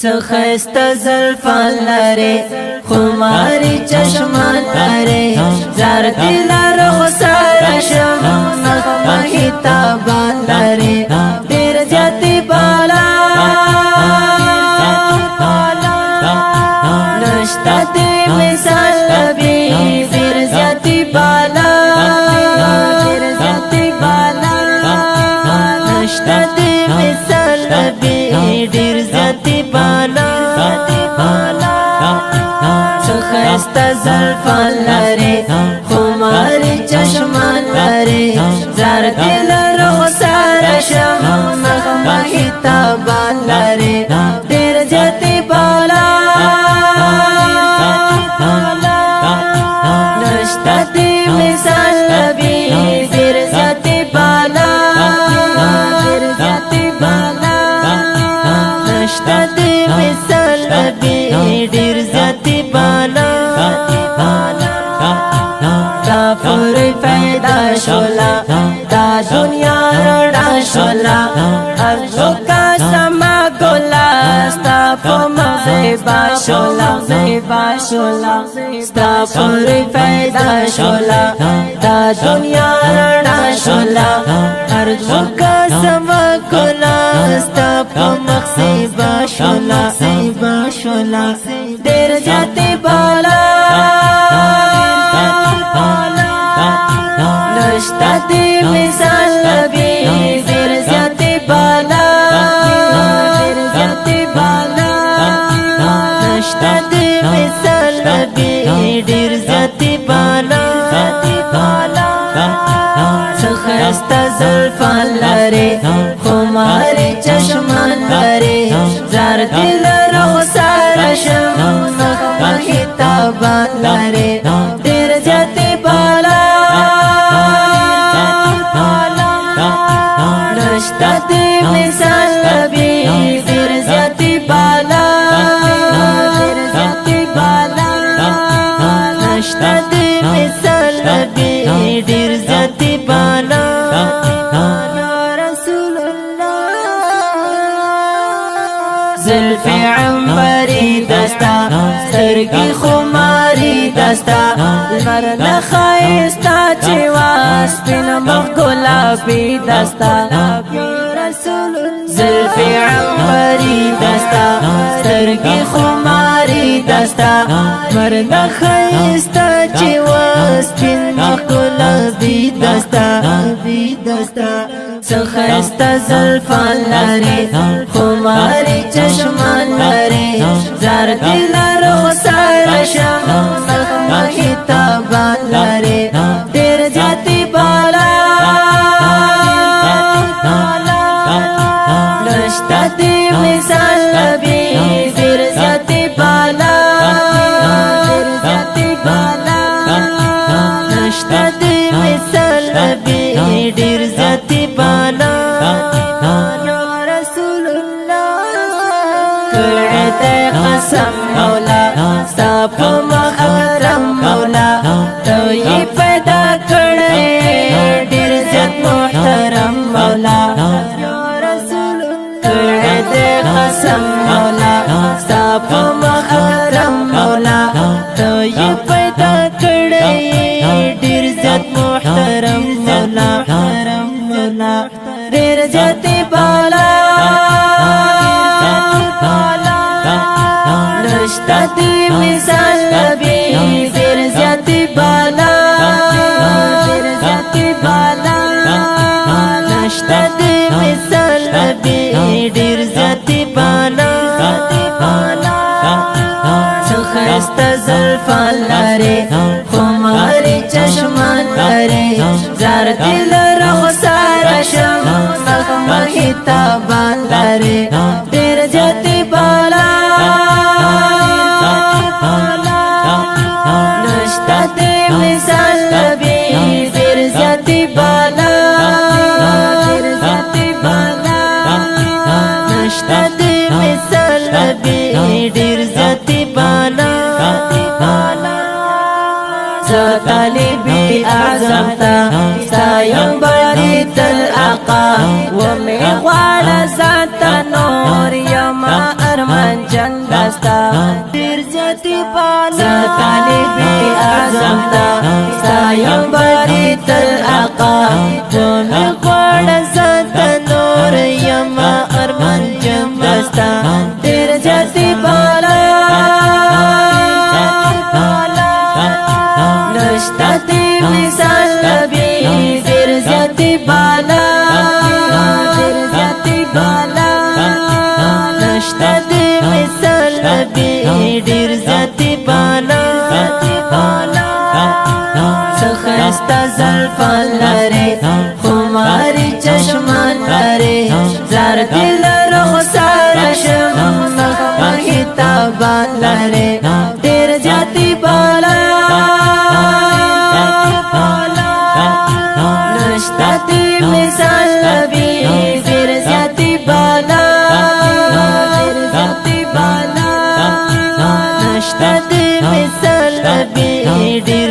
سخست زلفان لري خماري چشمان لري زار دل رخصار شم مخمخي تابان لري دير جاتي بالا نشتا دي مثال نبي دير جاتي بالا دير جاتي بالا نشتا دي مثال نبي دير جاتي بالا سخست زلفان لري خماري چشمان لري زار دل رخصار شم مخمخي تابان لري دير جاتي بالا نشتا دي مثال نبي دير جاتي بالا دير جاتي بالا نشتا دي مثال نبي دير جاتي بالا کافر پیدا شولا دا دنیا رڑا شولا ارزو کا سما گولا ستا پما زیبا شولا زیبا شولا ستا پر پیدا شولا دا دنیا رڑا شولا ارزو کا سما گولا ستا پما زیبا شولا زیبا شولا دیر جاتی بالا نشتا دي مثال نبي دير زياتي بالا دير زياتي بالا نشتا دي مثال نبي دير زياتي بالا سخست زلفان لري خماري چشمان لري زار دل رخصار شم مخمخي تابان لري دير زياتي بالا نشتا دي مثال نبي دير زياتي بالا دير زياتي بالا نشتا دي مثال نبي دير زياتي بالا يا رسول الله زلفي عنبري دستا سترگي خماري دستا المرنا خايستا چواس بن مخ گلابي دستا زلفي عنبري دستا سترگي خماري دستا مرنا خايستا چواس بن مخ گلابي دستا سخست زلفان لري خماري چشمان لري زار دل رخصار شم مخمخي تابان لري دير جاتي بالا نشتا دي مثال نبي دير جاتي بالا دير جاتي بالا نشتا دي مثال نبي دير جاتي بالا يا رسول الله كرعت قسم مولا ساپ مخرم مولا تو یہ پیدا کرے دیر زیاد محترم مولا کرعت قسم مولا ساپ مخرم مولا تو یہ پیدا کرے دیر زیاد محترم مولا دیر جاتی بالا نشتا دي مثال نبي دير زياتي بالا دير زياتي بالا نشتا دي مثال نبي دير زياتي بالا سخست زلفان لري خماري چشمان لري زار دل رخصار شم مخمخي تابان لري دير جاتی بالا نشتا دي مثال نبي دير زياتي بالا دير زياتي بالا نشتا دي مثال نبي دير زياتي بالا طالبي أعظم سايم بريد الأقا ومن غال ذات نور يا ما أرمان چندستا ډیر زیاتی بالا طالب اعظم تا ستایم بری تل آقا جومی خوڑ زد نور یما ارمان چندستا ډیر زیاتی بالا نشتا دی مثال نبی ډیر زیاتی بالا ډیر زیاتی بالا نشتا دی مثال نبی ډیر زیاتی بالا سخستا زلفان لري خماری چشمان لري زار دل رخسار شم مخمخی تابان لري ډیر زیاتی بالا نشتا دی مثال نبی ډیر زیاتی بالا ډیر زیاتی بالا نشتا دی مثال نبی ډیر